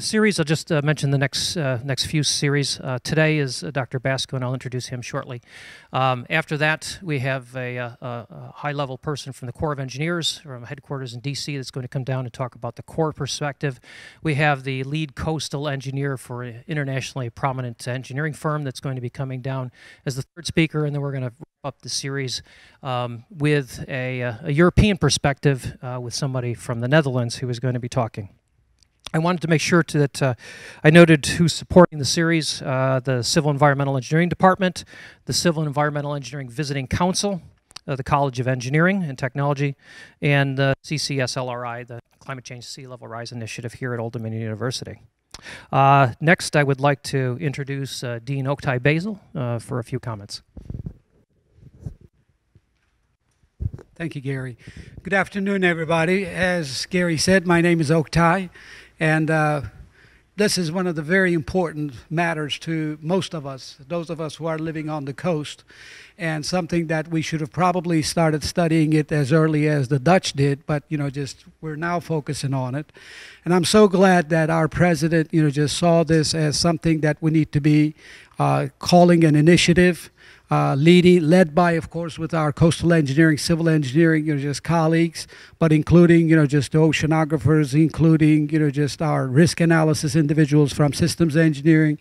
series, I'll just mention the next few series. Today is Dr. Basco, and I'll introduce him shortly. After that, we have a high-level person from the Corps of Engineers from headquarters in D.C. that's going to come down and talk about the Corps perspective. We have the lead coastal engineer for an internationally prominent engineering firm that's going to be coming down as the third speaker, and then we're going to wrap up the series with a European perspective with somebody from the Netherlands who is going to be talking. I wanted to make sure that I noted who's supporting the series: the Civil Environmental Engineering Department, the Civil Environmental Engineering Visiting Council, the College of Engineering and Technology, and the CCSLRI, the Climate Change Sea Level Rise Initiative here at Old Dominion University. Next, I would like to introduce Dean Oktay Basil for a few comments. Thank you, Gary. Good afternoon, everybody. As Gary said, my name is Oktay, and this is one of the very important matters to most of us, those of us who are living on the coast, and something that we should have probably started studying it as early as the Dutch did, but, just we're now focusing on it. And I'm so glad that our president, just saw this as something that we need to be calling an initiative, led by, of course, with our coastal engineering, civil engineering, just colleagues, but including, just the oceanographers, including, just our risk analysis individuals from systems engineering,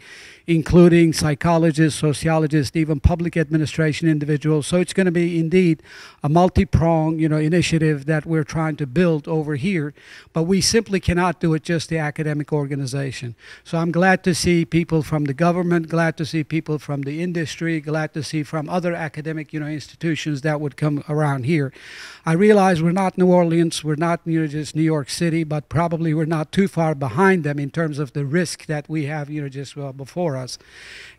including psychologists, sociologists, even public administration individuals. So it's going to be indeed a multi-pronged, initiative that we're trying to build over here, but we simply cannot do it just the academic organization. So I'm glad to see people from the government, glad to see people from the industry, glad to see from other academic, institutions that would come around here. I realize we're not New Orleans, we're not, just New York City, but probably we're not too far behind them in terms of the risk that we have, just before us.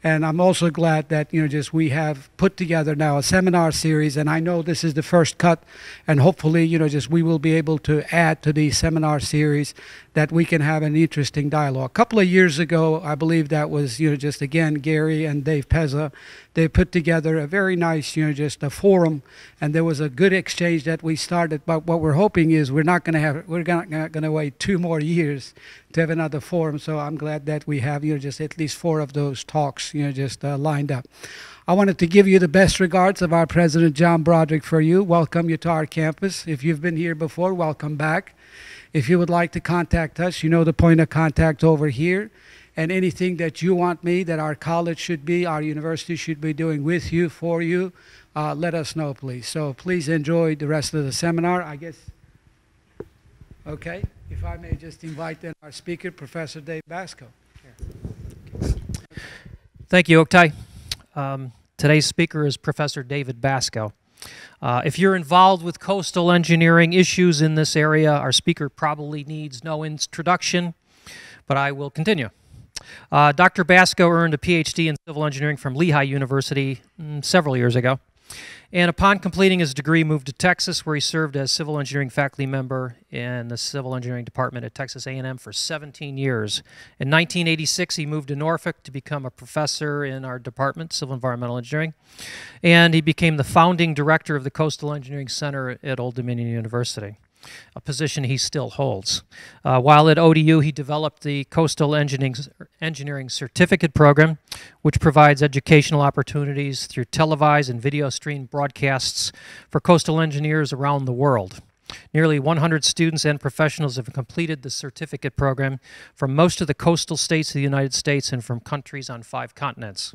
And I'm also glad that, just we have put together now a seminar series, and I know this is the first cut, and hopefully, just we will be able to add to the seminar series that we can have an interesting dialogue. A couple of years ago, I believe that was, just again, Gary and Dave Pezza, they put together a very nice, just a forum, and there was a good exchange that we started. But what we're hoping is we're not going to wait 2 more years to have another forum. So I'm glad that we have, just at least 4 of those talks, just lined up. I wanted to give you the best regards of our President John Broderick for you. Welcome you to our campus. If you've been here before, welcome back. If you would like to contact us, the point of contact over here. And anything that you want that our college should be, our university should be doing with you, for you, let us know, please. So please enjoy the rest of the seminar, I guess. Okay, if I may just invite then our speaker, Professor Dave Basco. Thank you, Oktay. Today's speaker is Professor David Basco. If you're involved with coastal engineering issues in this area, our speaker probably needs no introduction, but I will continue. Dr. Basco earned a PhD in civil engineering from Lehigh University several years ago, and upon completing his degree, moved to Texas, where he served as civil engineering faculty member in the civil engineering department at Texas A&M for 17 years. In 1986, he moved to Norfolk to become a professor in our department, civil environmental engineering, and he became the founding director of the Coastal Engineering Center at Old Dominion University, a position he still holds. While at ODU, he developed the Coastal Engineering Certificate Program, which provides educational opportunities through televised and video streamed broadcasts for coastal engineers around the world. Nearly 100 students and professionals have completed the certificate program from most of the coastal states of the United States and from countries on 5 continents.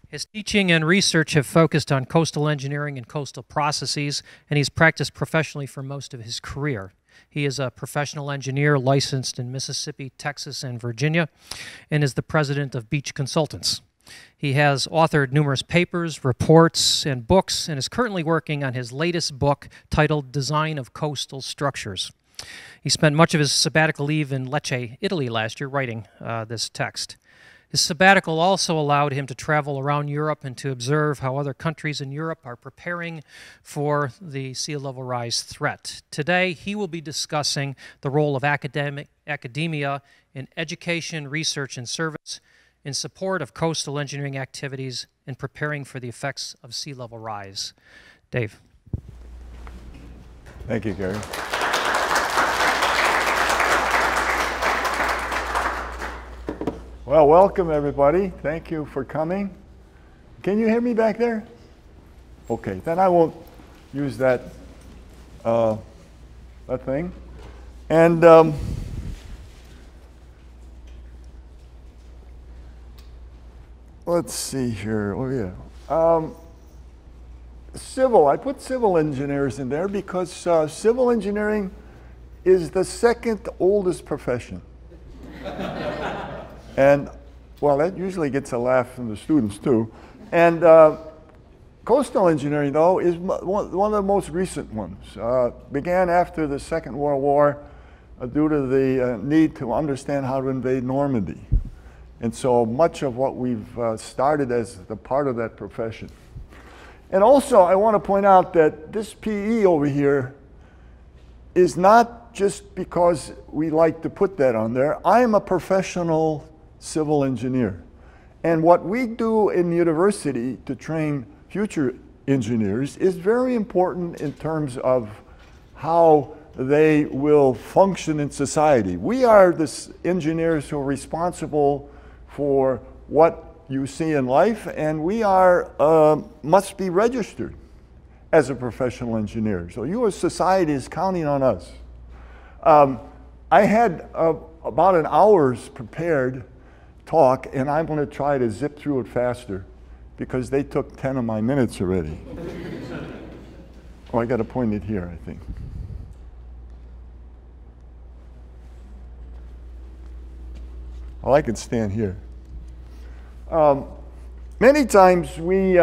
His teaching and research have focused on coastal engineering and coastal processes, and he's practiced professionally for most of his career. He is a professional engineer licensed in Mississippi, Texas, and Virginia, and is the president of Beach Consultants. He has authored numerous papers, reports, and books, and is currently working on his latest book titled Design of Coastal Structures. He spent much of his sabbatical leave in Lecce, Italy last year writing this text. His sabbatical also allowed him to travel around Europe and to observe how other countries in Europe are preparing for the sea level rise threat. Today, he will be discussing the role of academia in education, research, and service in support of coastal engineering activities and preparing for the effects of sea level rise. Dave. Thank you, Gary. Well, welcome everybody. Thank you for coming. Can you hear me back there? Okay, then I won't use that thing. And let's see here. Oh yeah. Civil. I put civil engineers in there because civil engineering is the second oldest profession. And, well, that usually gets a laugh from the students too. And coastal engineering, though, is one of the most recent ones. Began after the Second World War due to the need to understand how to invade Normandy. And so much of what we've started as the part of that profession. And also, I want to point out that this PE over here is not just because we like to put that on there. I am a professional civil engineer. And what we do in the university to train future engineers is very important in terms of how they will function in society. We are the engineers who are responsible for what you see in life, and we are must be registered as a professional engineer. So your society is counting on us. I had about an hour's prepared talk, and I'm going to try to zip through it faster because they took 10 of my minutes already. Oh, I got to point it here, I think. Well, I could stand here. Many times we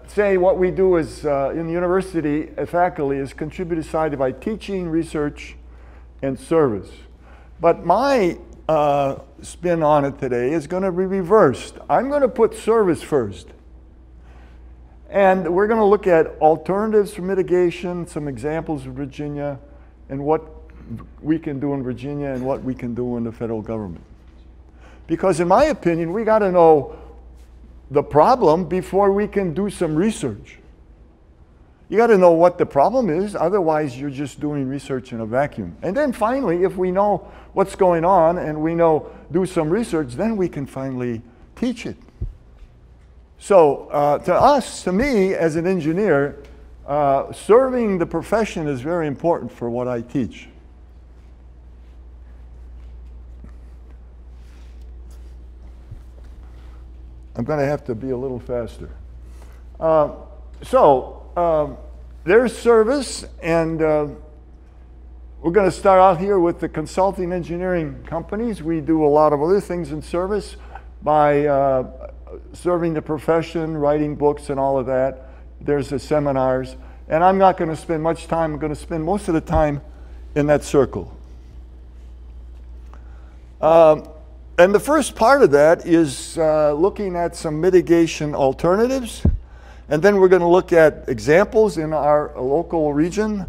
say what we do is in the university faculty is contributed side by teaching, research, and service. But my spin on it today is going to be reversed. I'm going to put service first. And we're going to look at alternatives for mitigation, some examples of Virginia, and what we can do in Virginia and what we can do in the federal government. Because in my opinion, we got to know the problem before we can do some research. You got to know what the problem is, otherwise you're just doing research in a vacuum. And then finally, if we know what's going on and we know do some research, then we can finally teach it. So to me, as an engineer, serving the profession is very important for what I teach. I'm going to have to be a little faster. There's service, and we're going to start out here with the consulting engineering companies. We do a lot of other things in service by serving the profession, writing books and all of that. There's the seminars, and I'm not going to spend much time. I'm going to spend most of the time in that circle. And the first part of that is looking at some mitigation alternatives. And then we're going to look at examples in our local region.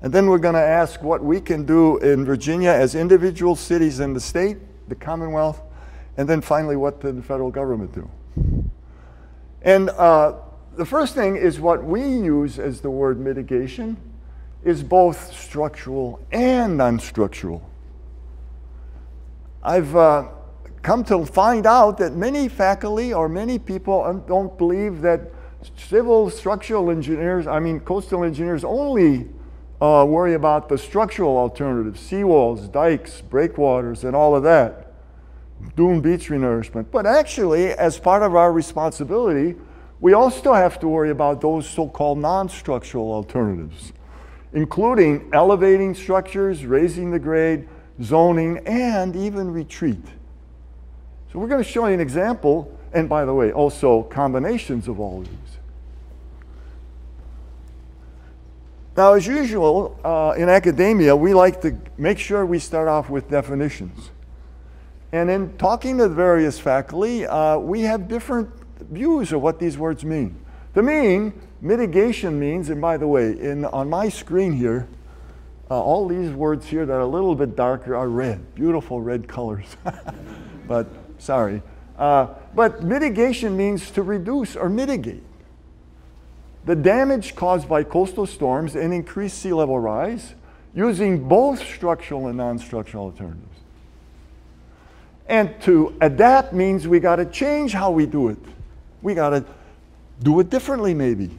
And then we're going to ask what we can do in Virginia as individual cities in the state, the Commonwealth, and then finally what the federal government do. And the first thing is what we use as the word mitigation is both structural and non-structural. I've come to find out that many faculty or many people don't believe that civil structural engineers, coastal engineers only worry about the structural alternatives, seawalls, dikes, breakwaters, and all of that, dune beach renourishment. But actually, as part of our responsibility, we also have to worry about those so-called non-structural alternatives, including elevating structures, raising the grade, zoning, and even retreat. So we're going to show you an example, and by the way, also combinations of all of these. Now, as usual, in academia, we like to make sure we start off with definitions. And in talking to the various faculty, we have different views of what these words mean. To me, mitigation means, and by the way, on my screen here, all these words here that are a little bit darker are red, beautiful red colors. But sorry. But mitigation means to reduce or mitigate the damage caused by coastal storms and increased sea level rise using both structural and non-structural alternatives. And to adapt means we got to change how we do it. We got to do it differently, maybe.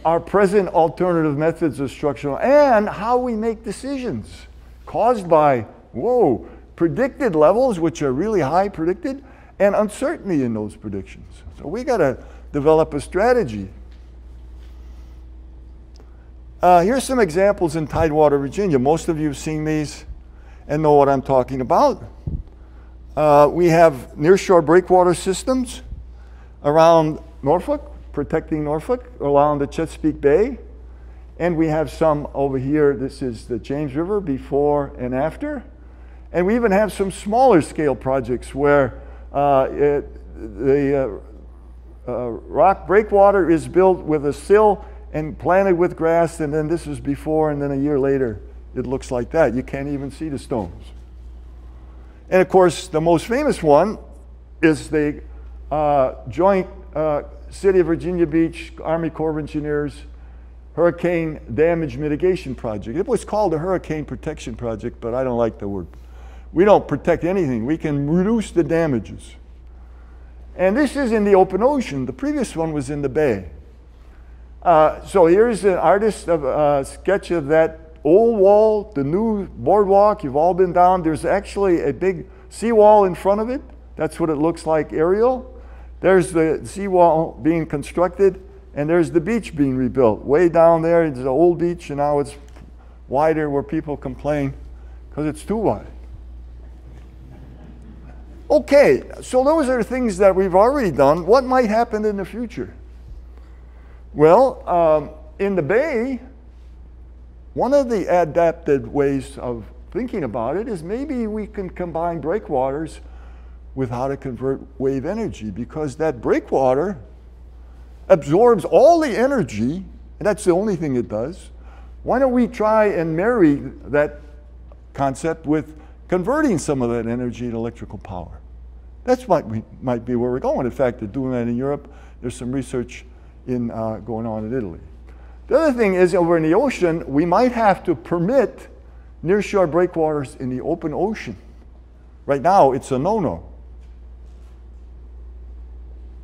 Our present alternative methods of structural and how we make decisions caused by, whoa, predicted levels, which are really high predicted, and uncertainty in those predictions. So we got to develop a strategy. Here's some examples in Tidewater, Virginia. Most of you have seen these and know what I'm talking about. We have nearshore breakwater systems around Norfolk, protecting Norfolk, along the Chesapeake Bay. And we have some over here. This is the James River before and after. And we even have some smaller scale projects where the rock breakwater is built with a sill and planted with grass, and then this is before, and then a year later it looks like that. You can't even see the stones. And of course, the most famous one is the joint City of Virginia Beach, Army Corps of Engineers, Hurricane Damage Mitigation Project. It was called the Hurricane Protection Project, but I don't like the word. We don't protect anything. We can reduce the damages. And this is in the open ocean. The previous one was in the bay. So here's an artist of a sketch of that old wall, the new boardwalk. You've all been down. There's actually a big seawall in front of it. That's what it looks like aerial. There's the seawall being constructed, and there's the beach being rebuilt. Way down there, it's an old beach, and now it's wider where people complain because it's too wide. Okay, so those are things that we've already done. What might happen in the future? Well, in the bay, one of the adapted ways of thinking about it is maybe we can combine breakwaters with how to convert wave energy, because that breakwater absorbs all the energy, and that's the only thing it does. Why don't we try and marry that concept with converting some of that energy to electrical power? That's might be where we're going. In fact, they're doing that in Europe. There's some research going on in Italy. The other thing is, over in the ocean, we might have to permit nearshore breakwaters in the open ocean. Right now, it's a no-no.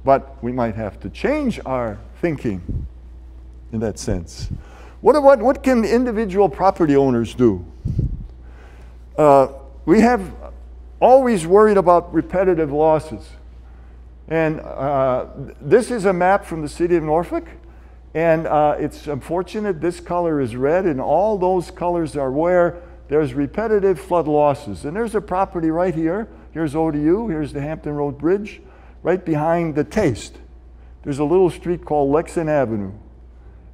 But we might have to change our thinking in that sense. What can individual property owners do? We have always worried about repetitive losses. And this is a map from the city of Norfolk. And it's unfortunate this color is red, and all those colors are where there's repetitive flood losses. And there's a property right here. Here's ODU. Here's the Hampton Road Bridge. Right behind the Taste, there's a little street called Lexington Avenue.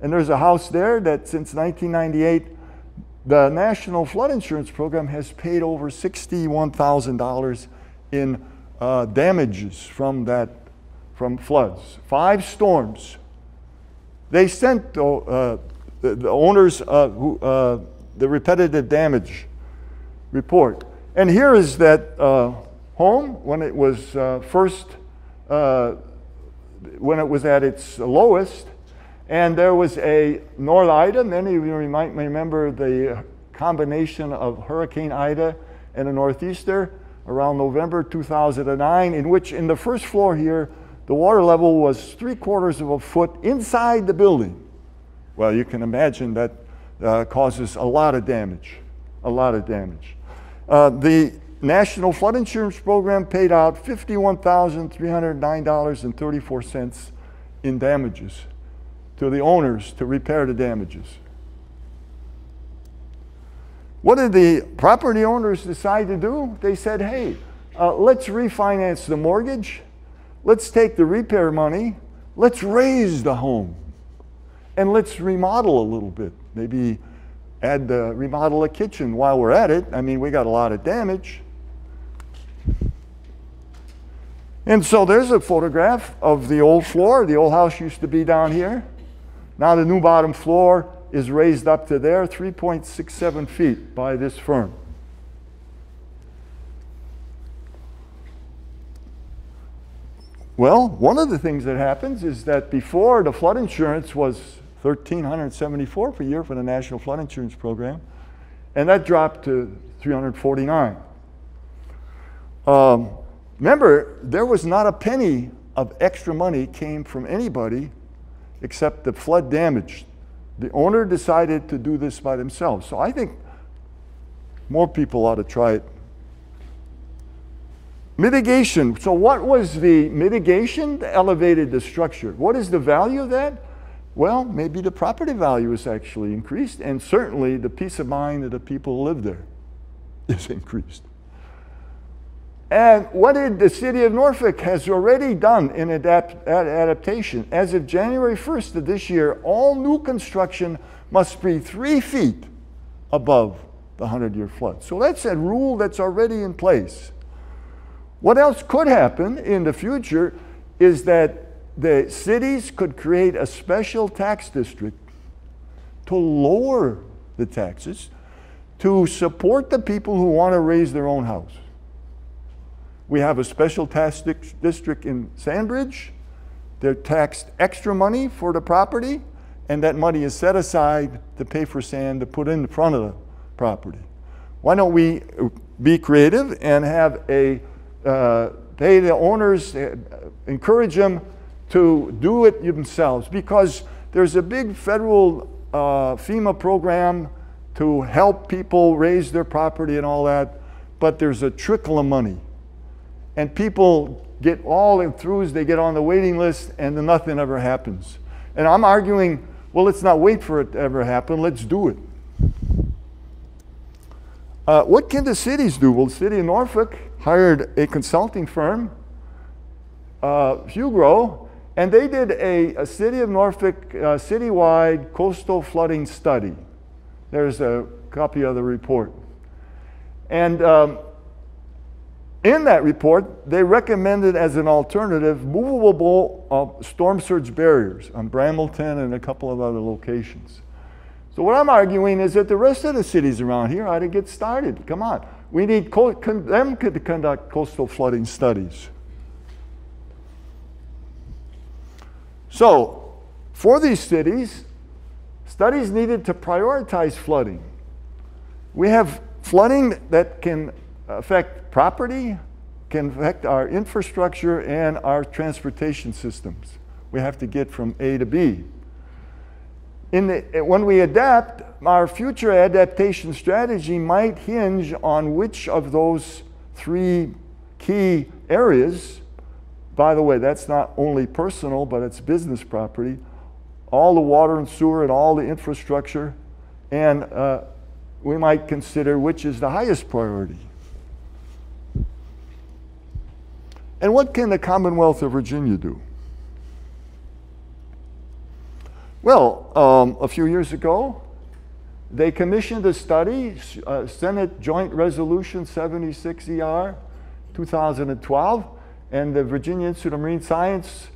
And there's a house there that since 1998, the National Flood Insurance Program has paid over $61,000 in damages from floods. 5 storms. They sent the owners the repetitive damage report. And here is that home when it was when it was at its lowest, and there was a North Ida. Many of you might remember the combination of Hurricane Ida and a Northeaster around November 2009, in which in the first floor here, the water level was 3/4 of a foot inside the building. Well, you can imagine that causes a lot of damage, a lot of damage. The National Flood Insurance Program paid out $51,309.34 in damages to the owners to repair the damages. What did the property owners decide to do? They said, hey, let's refinance the mortgage. Let's take the repair money. Let's raise the home. And let's remodel a little bit. Maybe remodel a kitchen while we're at it. I mean, we got a lot of damage. And so there's a photograph of the old floor. The old house used to be down here. Now the new bottom floor is raised up to there, 3.67 feet by this firm. Well, one of the things that happens is that before, the flood insurance was $1,374 per year for the National Flood Insurance Program, and that dropped to $349. Remember, there was not a penny of extra money came from anybody except the flood damage. The owner decided to do this by themselves. So I think more people ought to try it. Mitigation. So what was the mitigation? Elevated the structure. What is the value of that? Well, maybe the property value is actually increased, and certainly the peace of mind of the people who live there is increased. And what did the city of Norfolk has already done in adaptation? As of January 1st of this year, all new construction must be 3 feet above the 100-year flood. So that's a rule that's already in place. What else could happen in the future is that the cities could create a special tax district to lower the taxes to support the people who want to raise their own house. We have a special tax district in Sandbridge. They're taxed extra money for the property, and that money is set aside to pay for sand to put in front of the property. Why don't we be creative and have a pay the owners, encourage them to do it themselves, because there's a big federal FEMA program to help people raise their property and all that, but there's a trickle of money. And people get all throughs, they get on the waiting list, and then nothing ever happens. And I'm arguing, well, let's not wait for it to ever happen, let's do it. What can the cities do? Well, the city of Norfolk hired a consulting firm, Hugro, and they did a city of Norfolk citywide coastal flooding study. There's a copy of the report. And in that report, they recommended as an alternative movable storm surge barriers on Brambleton and a couple of other locations. So what I'm arguing is that the rest of the cities around here ought to get started. Come on. We need them to conduct coastal flooding studies. So for these cities, studies needed to prioritize flooding. We have flooding that can affect property, can affect our infrastructure and our transportation systems. We have to get from A to B. When we adapt, our future adaptation strategy might hinge on which of those 3 key areas. By the way, that's not only personal, but it's business property. All the water and sewer and all the infrastructure. And we might consider which is the highest priority. And what can the Commonwealth of Virginia do? Well, a few years ago, they commissioned a study, Senate Joint Resolution 76ER 2012, and the Virginia Institute of Marine Science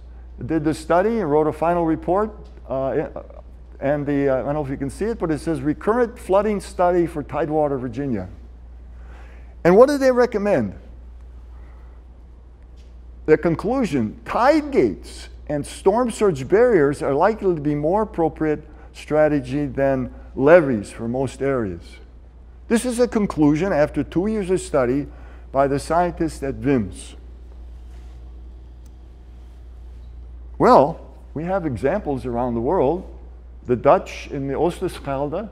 did the study and wrote a final report. And I don't know if you can see it, but it says Recurrent Flooding Study for Tidewater, Virginia. And what did they recommend? The conclusion, tide gates and storm surge barriers are likely to be more appropriate strategy than levees for most areas. This is a conclusion after 2 years of study by the scientists at VIMS. Well, we have examples around the world. The Dutch in the Oosterschelde.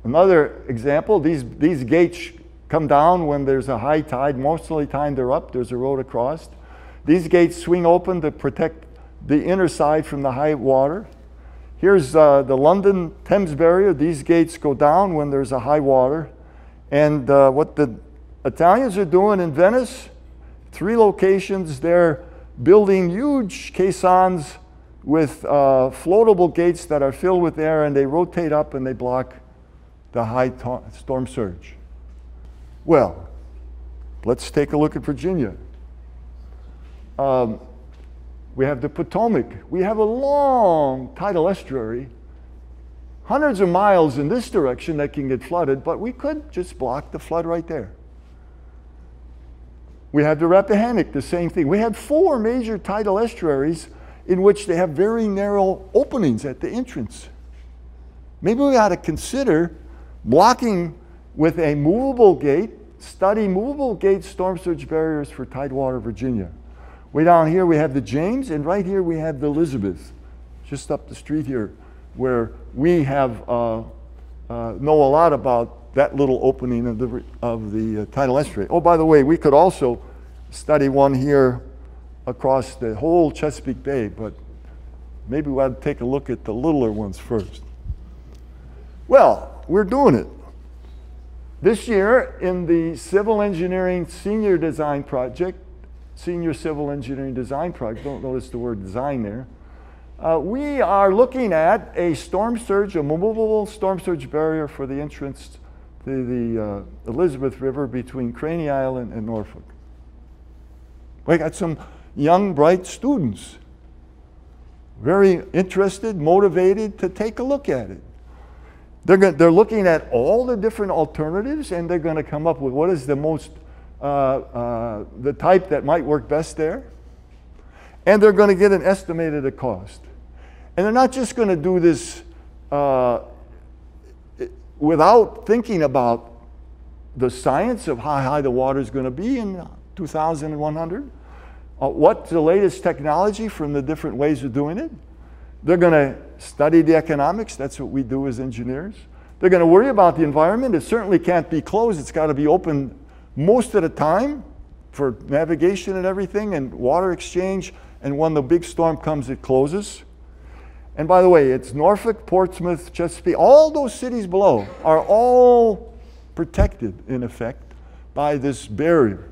Another example, these gates come down when there's a high tide. Most of the time they're up, there's a road across. These gates swing open to protect the inner side from the high water. Here's the London Thames barrier. These gates go down when there's a high water. And what the Italians are doing in Venice, 3 locations, they're building huge caissons with floatable gates that are filled with air, and they rotate up and they block the high storm surge. Well, let's take a look at Virginia. We have the Potomac. We have a long tidal estuary, hundreds of miles in this direction that can get flooded, but we could just block the flood right there. We have the Rappahannock, the same thing. We have 4 major tidal estuaries in which they have very narrow openings at the entrance. Maybe we ought to consider blocking with a movable gate study movable gauge storm surge barriers for Tidewater, Virginia. Way down here we have the James, and right here we have the Elizabeth, just up the street here, where we have know a lot about that little opening of the tidal estuary. Oh, by the way, we could also study one here across the whole Chesapeake Bay, but maybe we ought to take a look at the littler ones first. Well, we're doing it. This year in the Civil Engineering Senior Design Project, Senior Civil Engineering Design Project, don't notice the word design there, we are looking at a storm surge, a movable storm surge barrier for the entrance to the Elizabeth River between Craney Island and Norfolk. We got some young, bright students, very interested, motivated to take a look at it. They're looking at all the different alternatives, and they're going to come up with what is the most, the type that might work best there. And they're going to get an estimated cost. And they're not just going to do this without thinking about the science of how high the water is going to be in 2100. What's the latest technology from the different ways of doing it? They're going to study the economics. That's what we do as engineers. They're going to worry about the environment. It certainly can't be closed. It's got to be open most of the time for navigation and everything and water exchange. And when the big storm comes, it closes. And by the way, it's Norfolk, Portsmouth, Chesapeake, all those cities below are all protected, in effect, by this barrier.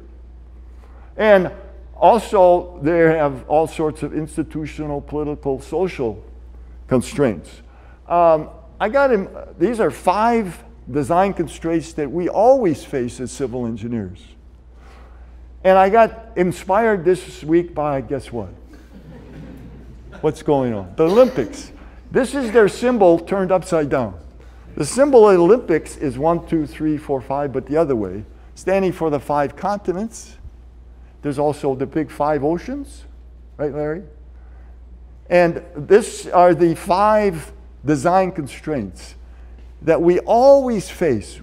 And also, they have all sorts of institutional, political, social constraints. I got him, these are 5 design constraints that we always face as civil engineers. And I got inspired this week by, guess what? What's going on? The Olympics. This is their symbol turned upside down. The symbol of the Olympics is 1, 2, 3, 4, 5, but the other way, standing for the 5 continents. There's also the big 5 oceans, right, Larry? And this are the 5 design constraints that we always face.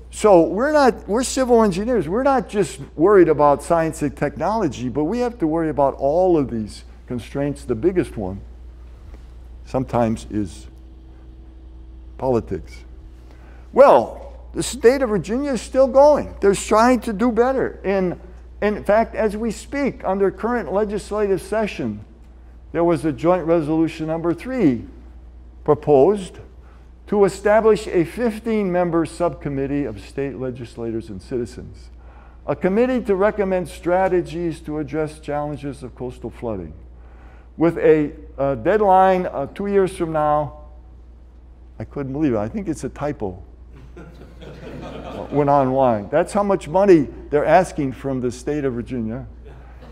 So we're civil engineers. We're not just worried about science and technology, but we have to worry about all of these constraints. The biggest one sometimes is politics. Well, the state of Virginia is still going. They're trying to do better. In fact, as we speak, under current legislative session, there was a joint resolution number 3 proposed to establish a 15-member subcommittee of state legislators and citizens, a committee to recommend strategies to address challenges of coastal flooding, with a deadline 2 years from now. I couldn't believe it. I think it's a typo. Went online. That's how much money they're asking from the state of Virginia.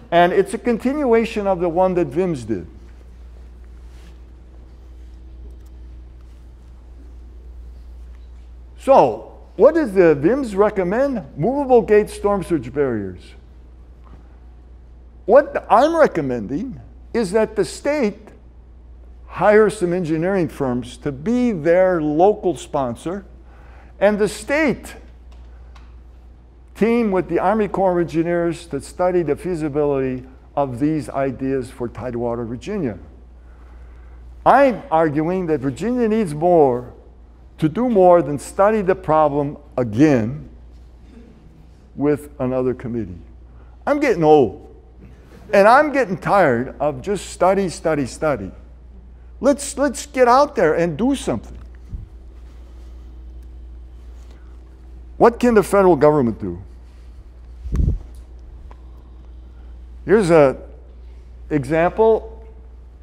And it's a continuation of the one that VIMS did. So, what does the VIMS recommend? Movable gauge storm surge barriers. What I'm recommending is that the state hire some engineering firms to be their local sponsor, and the state team with the Army Corps of Engineers to study the feasibility of these ideas for Tidewater, Virginia. I'm arguing that Virginia needs to do more than study the problem again with another committee. I'm getting old, and I'm getting tired of just study, study, study. Let's get out there and do something. What can the federal government do? Here's an example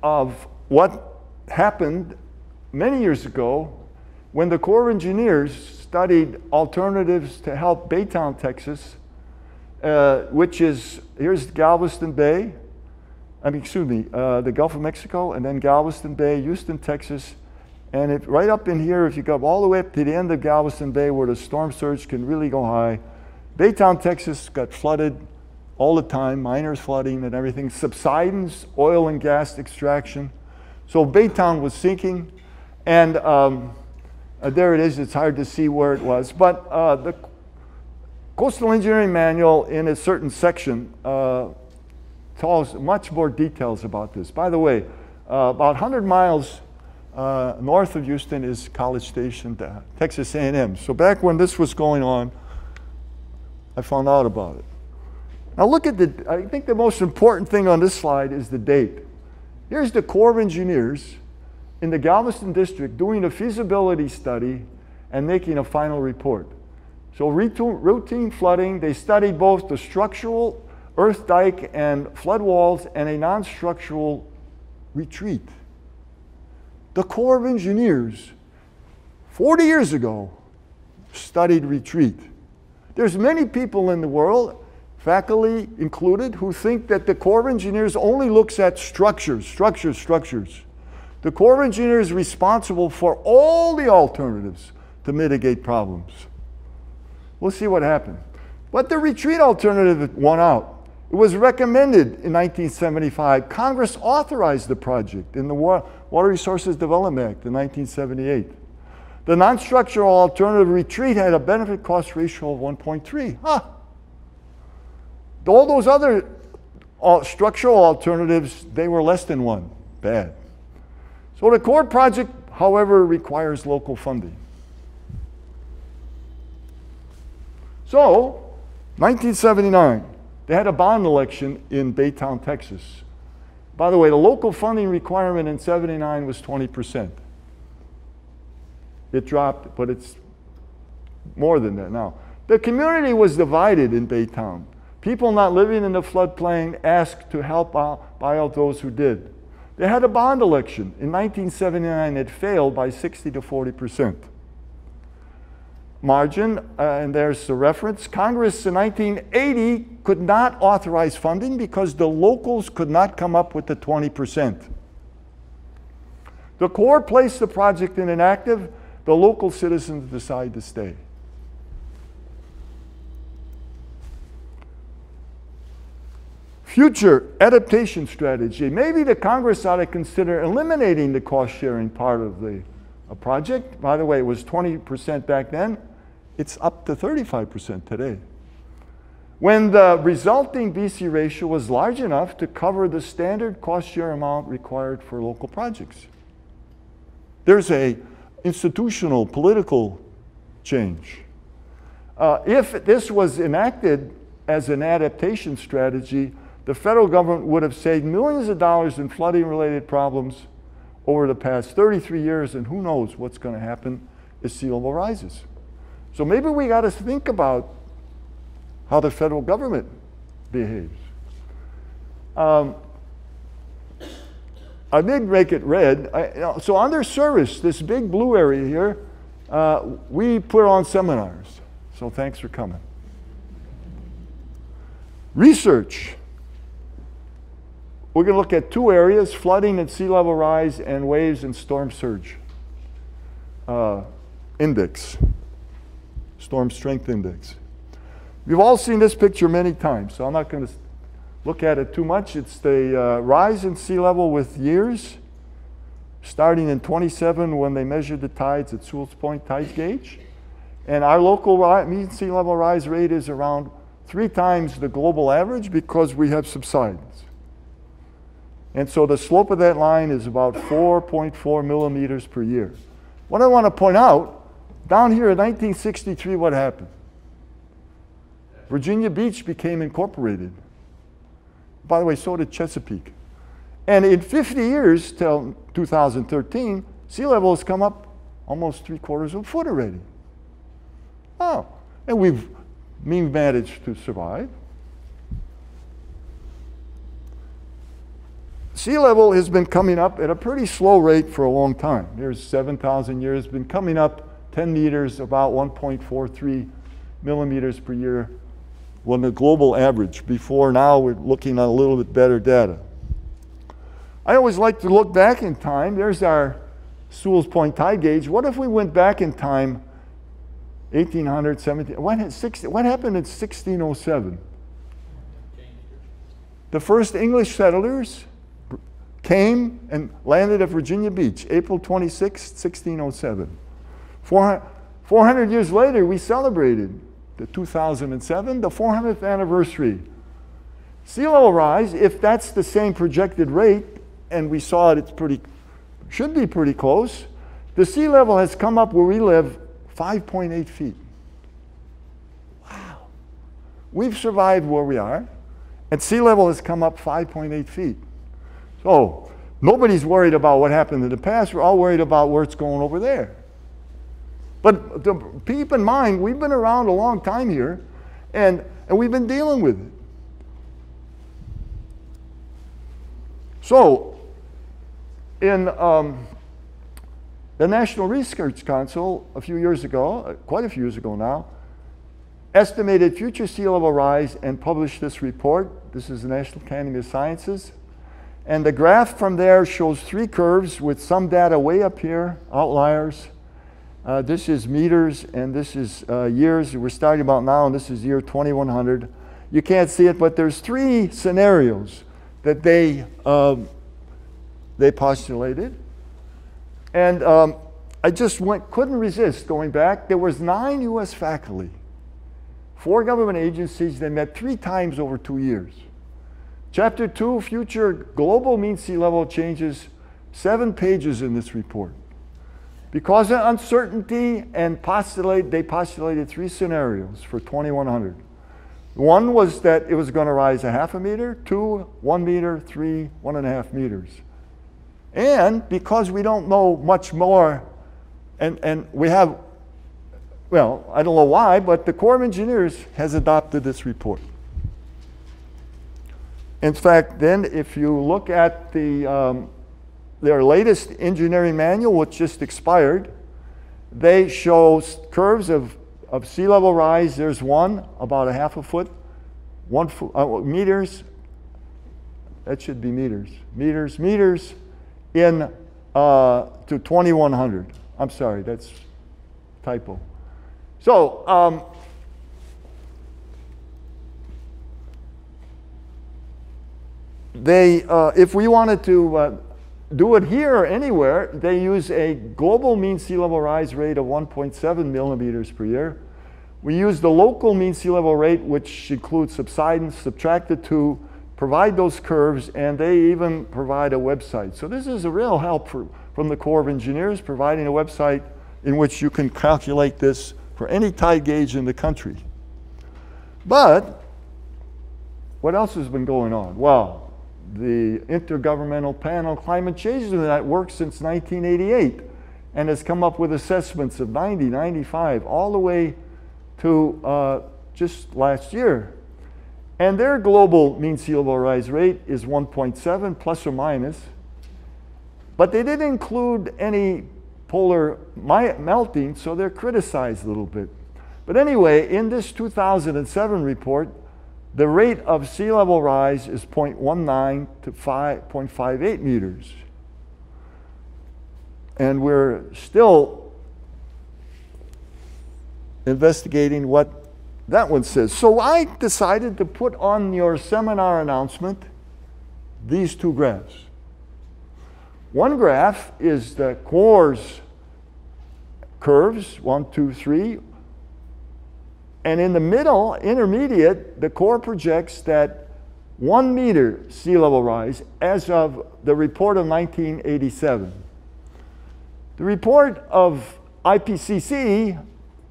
of what happened many years ago when the Corps of Engineers studied alternatives to help Baytown, Texas, which is, here's Galveston Bay, the Gulf of Mexico, and then Galveston Bay, Houston, Texas, and right up in here, if you go all the way up to the end of Galveston Bay where the storm surge can really go high, Baytown, Texas got flooded all the time, minor flooding and everything, subsidence, oil and gas extraction. So Baytown was sinking, and there it is. It's hard to see where it was. But Coastal Engineering Manual in a certain section tells much more details about this. By the way, about 100 miles north of Houston is College Station, Texas A&M. So back when this was going on, I found out about it. Now look at I think the most important thing on this slide is the date. Here's the Corps of Engineers in the Galveston district doing a feasibility study and making a final report. So routine flooding, they studied both the structural earth dike and flood walls and a non-structural retreat. The Corps of Engineers, 40 years ago, studied retreat. There's many people in the world, faculty included, who think that the Corps of Engineers only looks at structures. The Corps of Engineers is responsible for all the alternatives to mitigate problems. We'll see what happened. But the retreat alternative won out. It was recommended in 1975. Congress authorized the project in the Water Resources Development Act in 1978. The non-structural alternative retreat had a benefit-cost ratio of 1.3. All those other structural alternatives, they were less than 1. Bad. So the core project, however, requires local funding. So, 1979, they had a bond election in Baytown, Texas. By the way, the local funding requirement in '79 was 20%. It dropped, but it's more than that now. The community was divided in Baytown. People not living in the floodplain asked to help buy out those who did. They had a bond election. In 1979, it failed by 60 to 40%. Margin, and there's the reference. Congress in 1980 could not authorize funding because the locals could not come up with the 20%. The Corps placed the project in inactive. The local citizens decided to stay. Future adaptation strategy. Maybe the Congress ought to consider eliminating the cost-sharing part of the project. By the way, it was 20% back then. It's up to 35% today. When the resulting BC ratio was large enough to cover the standard cost share amount required for local projects. There's a institutional, political change. If this was enacted as an adaptation strategy, the federal government would have saved millions of dollars in flooding-related problems over the past 33 years, and who knows what's going to happen as sea level rises. So maybe we got to think about how the federal government behaves. I did make it red. So under service, this big blue area here, we put on seminars. So thanks for coming. Research. We're going to look at 2 areas, flooding and sea level rise, and waves and storm surge index. Storm strength index. You've all seen this picture many times, so I'm not going to look at it too much. It's the rise in sea level with years, starting in 27 when they measured the tides at Sewell's Point Tide Gauge. And our local mean sea level rise rate is around 3 times the global average because we have subsidence. And so the slope of that line is about 4.4 millimeters per year. What I want to point out, down here in 1963, what happened? Virginia Beach became incorporated. By the way, so did Chesapeake. And in 50 years, till 2013, sea level has come up almost 3/4 of a foot already. Oh, and we've managed to survive. Sea level has been coming up at a pretty slow rate for a long time. There's 7,000 years, been coming up 10 meters, about 1.43 millimeters per year, when the global average. Before now, we're looking at a little bit better data. I always like to look back in time. There's our Sewell's Point Tide Gauge. What if we went back in time, 1800, 17, what happened in 1607? The first English settlers came and landed at Virginia Beach, April 26, 1607. 400 years later, we celebrated the 2007, the 400th anniversary. Sea level rise, if that's the same projected rate, and we saw it, should be pretty close. The sea level has come up where we live 5.8 feet. Wow. We've survived where we are, and sea level has come up 5.8 feet. So nobody's worried about what happened in the past. We're all worried about where it's going over there. But keep in mind, we've been around a long time here, and we've been dealing with it. So, in the National Research Council a few years ago, quite a few years ago now, estimated future sea level rise and published this report. This is the National Academy of Sciences. And the graph from there shows three curves with some data way up here, outliers. This is meters, and this is years. We're starting about now, and this is year 2100. You can't see it, but there's three scenarios that they postulated. And I just couldn't resist going back. There was 9 US faculty, 4 government agencies. They met 3 times over 2 years. Chapter 2, Future Global Mean Sea Level Changes, 7 pages in this report. Because of uncertainty, and they postulated 3 scenarios for 2100. One was that it was going to rise 0.5 meter, 2, 1 meter, 3, 1.5 meters. And because we don't know much more, and we have, well, I don't know why, but the Corps of Engineers has adopted this report. In fact, then if you look at their latest engineering manual, which just expired, they show curves of sea level rise. There's one about 0.5 foot, 1 foot, meters. That should be meters. Meters in to 2100. I'm sorry, that's typo. So if we wanted to do it here or anywhere, they use a global mean sea level rise rate of 1.7 millimeters per year. We use the local mean sea level rate, which includes subsidence, subtracted to provide those curves, and they even provide a website. So this is a real help from the Corps of Engineers, providing a website in which you can calculate this for any tide gauge in the country. But what else has been going on? Well, the Intergovernmental Panel on Climate Change that works since 1988 and has come up with assessments of 90, 95, all the way to just last year. And their global mean sea level rise rate is 1.7 plus or minus. But they didn't include any polar melting, so they're criticized a little bit. But anyway, in this 2007 report, the rate of sea level rise is 0.19 to 5.58 meters. And we're still investigating what that one says. So I decided to put on your seminar announcement these 2 graphs. One graph is the Corps' curves, 1, 2, 3. And in the middle, intermediate, the Corps projects that 1 meter sea level rise as of the report of 1987. The report of IPCC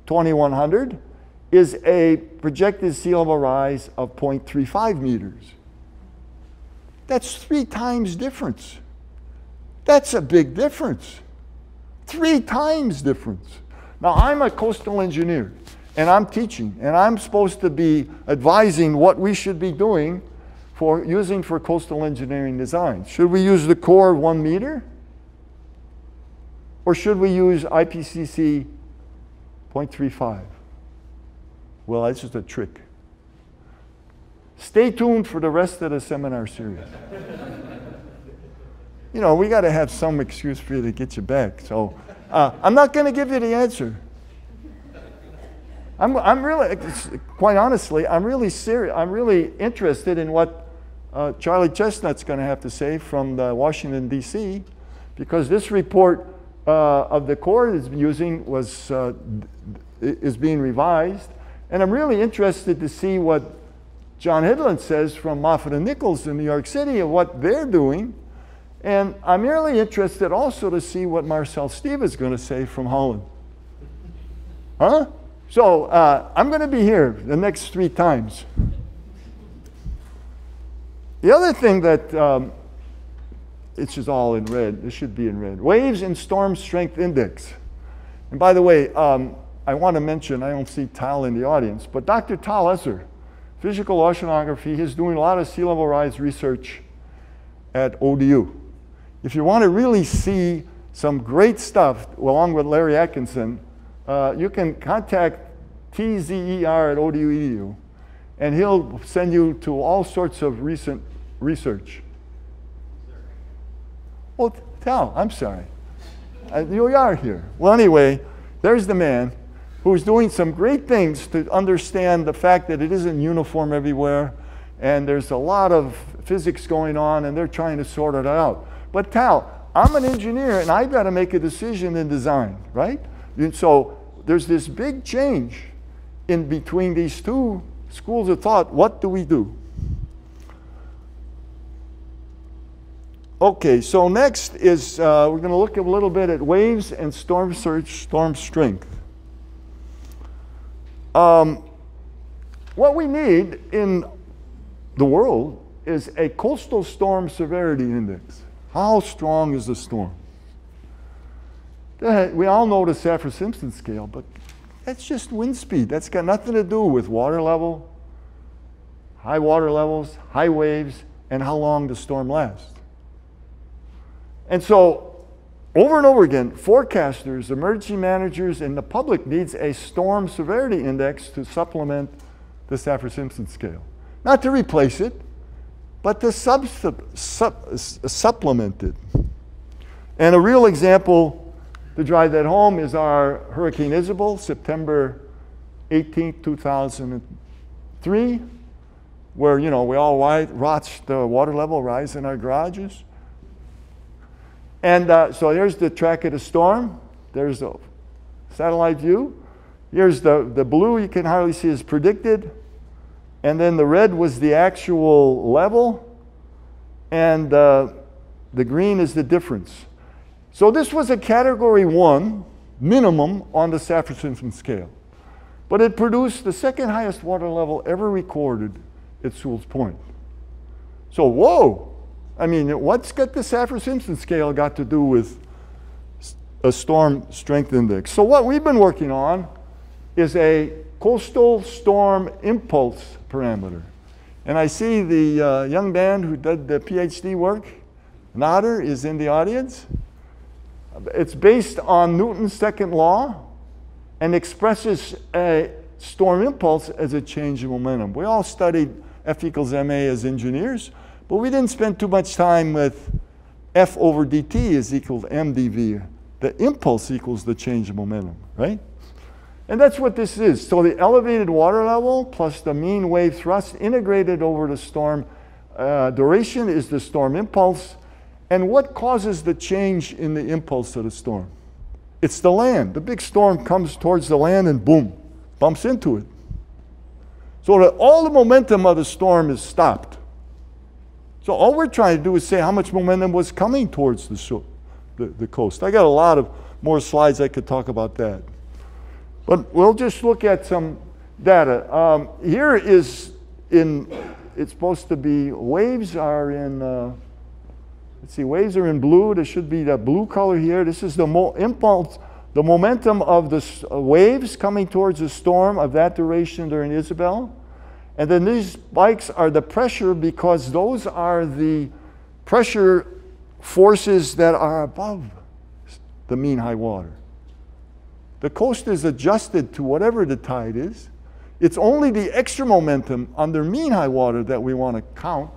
2100 is a projected sea level rise of 0.35 meters. That's 3 times difference. That's a big difference. 3 times difference. Now, I'm a coastal engineer, and I'm teaching, and I'm supposed to be advising what we should be doing for coastal engineering design. Should we use the Corps 1 meter? Or should we use IPCC 0.35? Well, that's just a trick. Stay tuned for the rest of the seminar series. You know, we got to have some excuse for you to get you back. So I'm not going to give you the answer. I'm really, quite honestly, I'm really serious. I'm really interested in what Charlie Chestnut's going to have to say from Washington, D.C., because this report of the Corps is being revised, And I'm really interested to see what John Hedlund says from Moffitt and Nichols in New York City of what they're doing. And I'm really interested also to see what Marcel Steve is going to say from Holland. Huh? So I'm going to be here the next 3 times. The other thing that, it's just all in red, this should be in red. Waves and Storm Strength Index. And by the way, I want to mention, I don't see Tal in the audience, but Dr. Tal Esser, physical oceanography, he's doing a lot of sea level rise research at ODU. If you want to really see some great stuff, along with Larry Atkinson, you can contact TZER at ODU, and he'll send you to all sorts of recent research. Oh, Tal, I'm sorry. You are here. Well, anyway, there's the man who's doing some great things to understand the fact that it isn't uniform everywhere, and there's a lot of physics going on, and they're trying to sort it out. But Tal, I'm an engineer, and I've got to make a decision in design, right? And so there's this big change in between these 2 schools of thought. What do we do? Okay, so next is we're going to look a little bit at waves and storm surge, storm strength. What we need in the world is a coastal storm severity index. How strong is the storm? We all know the Saffir-Simpson scale, but that's just wind speed. That's got nothing to do with water level, high water levels, high waves, and how long the storm lasts. And so, over and over again, forecasters, emergency managers, and the public needs a storm severity index to supplement the Saffir-Simpson scale. Not to replace it, but to supplement it. And a real example to drive that home is our Hurricane Isabel, September 18, 2003, where, you know, we all watched the water level rise in our garages. And so here's the track of the storm. There's the satellite view. Here's the blue you can hardly see as predicted. And then the red was the actual level. And the green is the difference. So this was a category 1 minimum on the Saffir-Simpson scale. But it produced the 2nd highest water level ever recorded at Sewell's Point. So whoa! I mean, what's got the Saffir-Simpson scale got to do with a storm strength index? So what we've been working on is a coastal storm impulse parameter. And I see the young man who did the PhD work, Nader, is in the audience. It's based on Newton's 2nd law and expresses a storm impulse as a change in momentum. We all studied F equals ma as engineers, but we didn't spend too much time with F over dt is equal to mdv. The impulse equals the change in momentum, right? And that's what this is. So the elevated water level plus the mean wave thrust integrated over the storm duration is the storm impulse. And what causes the change in the impulse of the storm? It's the land. The big storm comes towards the land and boom, bumps into it. So that all the momentum of the storm is stopped. So all we're trying to do is say how much momentum was coming towards the coast. I got a lot of more slides I could talk about that. But we'll just look at some data. Here is it's supposed to be, waves are in, let's see, waves are in blue. There should be the blue color here. This is the impulse, the momentum of the waves coming towards the storm of that duration during Isabel. And then these spikes are the pressure because those are the pressure forces that are above the mean high water. The coast is adjusted to whatever the tide is. It's only the extra momentum under mean high water that we want to count.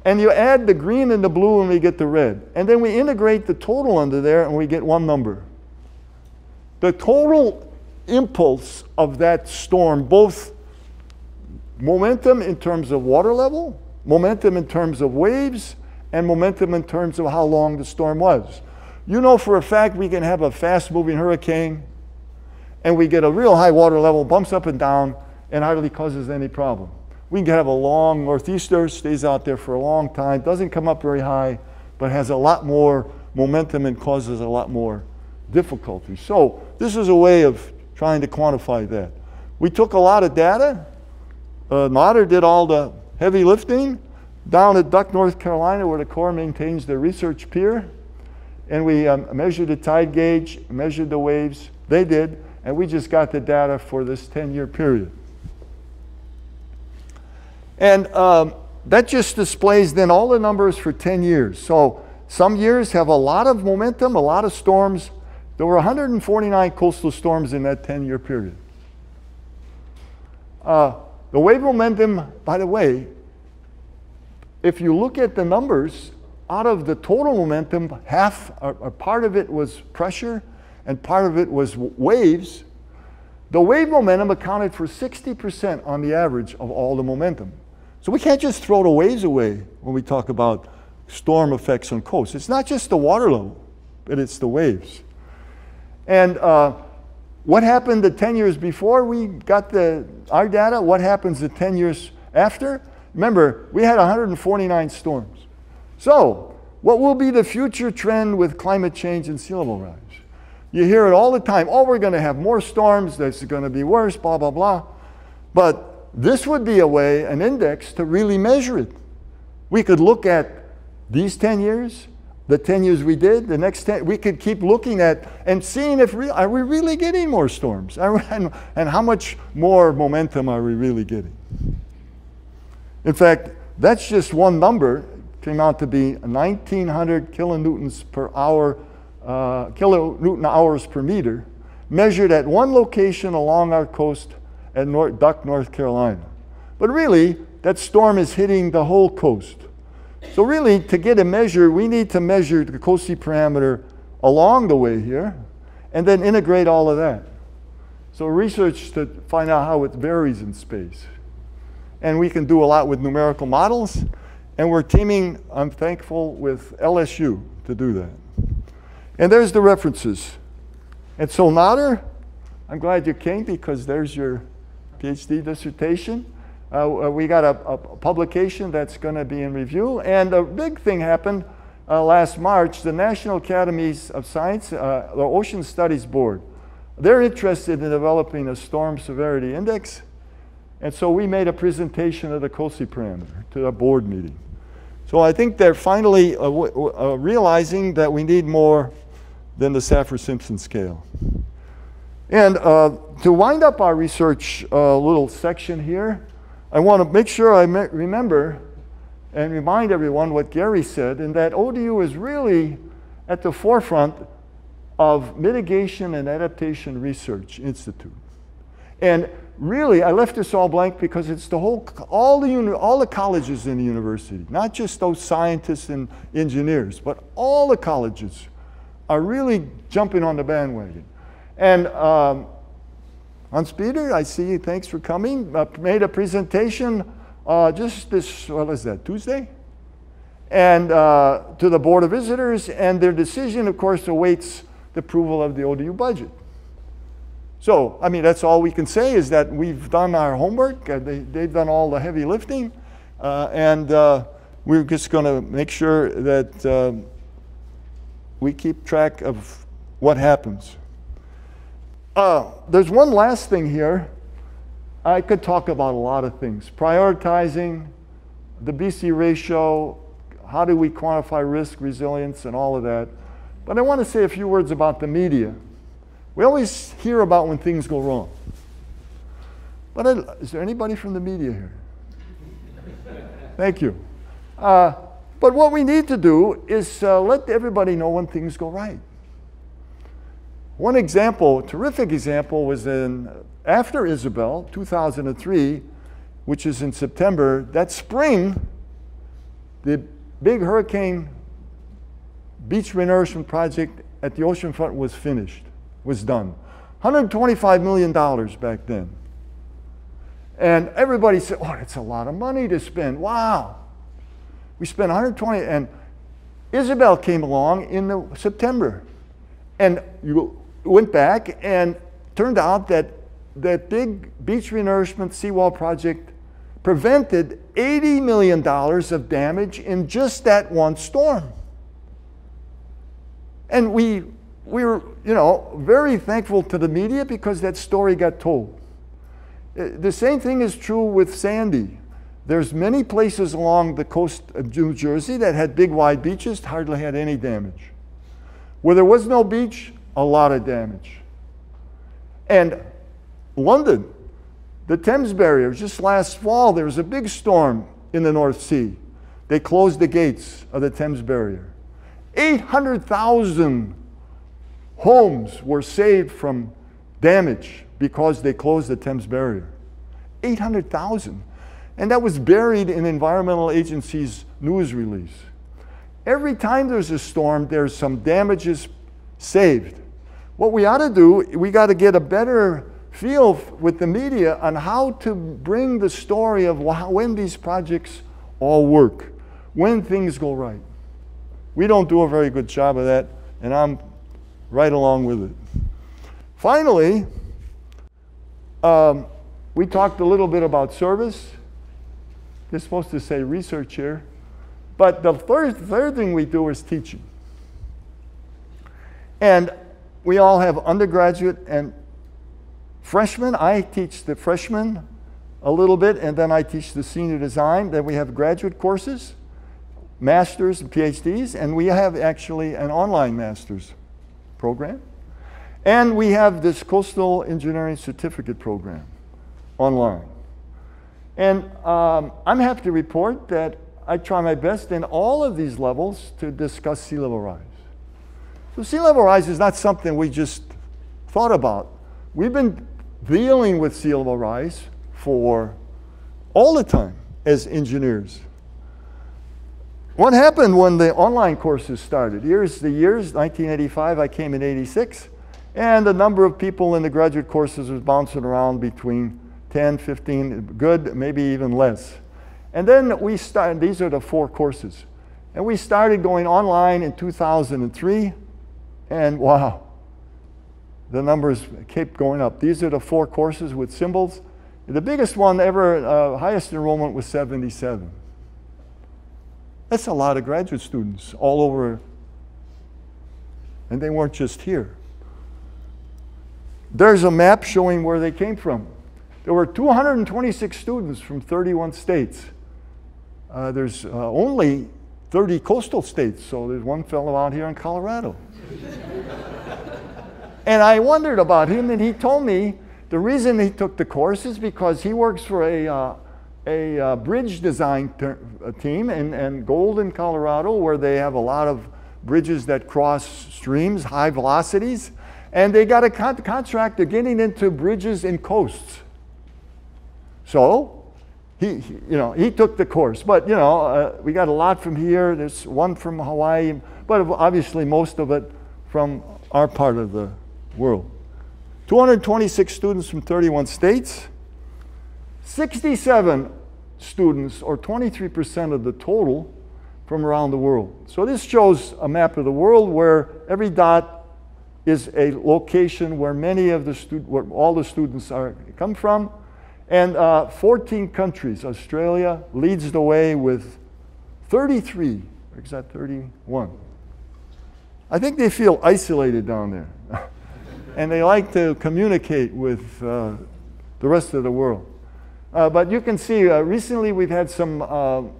And you add the green and the blue and we get the red. And then we integrate the total under there and we get one number. The total impulse of that storm, both momentum in terms of water level, momentum in terms of waves, and momentum in terms of how long the storm was. You know for a fact we can have a fast-moving hurricane and we get a real high water level, bumps up and down, and hardly causes any problem. We can have a long northeaster, stays out there for a long time, doesn't come up very high, but has a lot more momentum and causes a lot more difficulty. So this is a way of trying to quantify that. We took a lot of data. Notter did all the heavy lifting down at Duck, North Carolina, where the Corps maintains their research pier. And we measured the tide gauge, measured the waves. They did, and we just got the data for this 10-year period. And that just displays then all the numbers for 10 years. So some years have a lot of momentum, a lot of storms. There were 149 coastal storms in that 10-year period. The wave momentum, by the way, if you look at the numbers, out of the total momentum, half, or part of it was pressure and part of it was waves. The wave momentum accounted for 60% on the average of all the momentum. So we can't just throw the waves away when we talk about storm effects on coasts. It's not just the water level, but it's the waves. And what happened the 10 years before we got our data? What happens the 10 years after? Remember, we had 149 storms. So what will be the future trend with climate change and sea level rise? You hear it all the time. Oh, we're going to have more storms. This is going to be worse, blah, blah, blah. But this would be a way, an index, to really measure it. We could look at these 10 years, the 10 years we did, the next 10, we could keep looking at and seeing if are we really getting more storms? And how much more momentum are we really getting? In fact, that's just one number. It came out to be 1,900 kilonewtons per hour, kilonewton hours per meter, measured at one location along our coast at Duck, North Carolina. But really, that storm is hitting the whole coast. So really, to get a measure, we need to measure the COSI parameter along the way here, and then integrate all of that. So research to find out how it varies in space. And we can do a lot with numerical models, and we're teaming, I'm thankful, with LSU to do that. And there's the references. And so Notter, I'm glad you came because there's your PhD dissertation. We got a publication that's going to be in review. And a big thing happened last March. The National Academies of Science, the Ocean Studies Board, they're interested in developing a storm severity index. And so we made a presentation of the COSI parameter to the board meeting. So I think they're finally realizing that we need more than the Saffir-Simpson scale. And to wind up our research little section here, I want to make sure I remember and remind everyone what Gary said, and that ODU is really at the forefront of Mitigation and Adaptation Research Institute. And really, I left this all blank because it's the whole, all the colleges in the university, not just those scientists and engineers, but all the colleges are really jumping on the bandwagon. And Hans-Peter, I see you, thanks for coming, made a presentation just this, what is that, Tuesday? And to the Board of Visitors, and their decision, of course, awaits the approval of the ODU budget. So, I mean, that's all we can say is that we've done our homework, they've done all the heavy lifting, and we're just going to make sure that we keep track of what happens. There's one last thing here. I could talk about a lot of things. Prioritizing, the BC ratio, how do we quantify risk, resilience, and all of that. But I want to say a few words about the media. We always hear about when things go wrong. But is there anybody from the media here? Thank you. But what we need to do is let everybody know when things go right. One example, terrific example, was after Isabel, 2003, which is in September. That spring, the big hurricane beach renourishment project at the oceanfront was finished, was done. $125 million back then. And everybody said, oh, that's a lot of money to spend. Wow. We spent 120, and Isabel came along in September. And you went back and turned out that that big beach renourishment seawall project prevented $80 million of damage in just that one storm. And we were, very thankful to the media because that story got told. The same thing is true with Sandy. There's many places along the coast of New Jersey that had big wide beaches, hardly had any damage. Where there was no beach, a lot of damage. And London, the Thames barrier, just last fall, there was a big storm in the North Sea. They closed the gates of the Thames barrier. 800,000 homes were saved from damage because they closed the Thames barrier. 800,000. And that was buried in environmental agencies' news release. Every time there's a storm, there's some damages saved. What we ought to do, we got to get a better feel with the media on how to bring the story of when these projects all work, when things go right. We don't do a very good job of that, and I'm right along with it. Finally, we talked a little bit about service. They're supposed to say research here. But the third thing we do is teaching. And we all have undergraduate and freshmen. I teach the freshmen a little bit, and then I teach the senior design. Then we have graduate courses, masters and PhDs, and we have actually an online master's program. And we have this coastal engineering certificate program online. And I'm happy to report that I try my best in all of these levels to discuss sea level rise. So sea level rise is not something we just thought about. We've been dealing with sea level rise for all the time as engineers. What happened when the online courses started? Here's the years, 1985, I came in 86, and the number of people in the graduate courses was bouncing around between 10, 15, good, maybe even less. And then we started, these are the 4 courses. And we started going online in 2003, and wow, the numbers kept going up. These are the 4 courses with symbols. The biggest one ever, highest enrollment was 77. That's a lot of graduate students all over, and they weren't just here. There's a map showing where they came from. There were 226 students from 31 states. There's only 30 coastal states, so there's one fellow out here in Colorado. And I wondered about him, and he told me the reason he took the course is because he works for a bridge design team in Golden, Colorado, where they have a lot of bridges that cross streams, high velocities, and they got a contract to getting into bridges and coasts. So he took the course, but we got a lot from here. There's one from Hawaii, but obviously most of it from our part of the world. 226 students from 31 states, 67 students, or 23% of the total, from around the world. So this shows a map of the world where every dot is a location where many of the where all the students come from. And 14 countries. Australia leads the way with 33, or is that 31? I think they feel isolated down there. And they like to communicate with the rest of the world. But you can see, recently we've had some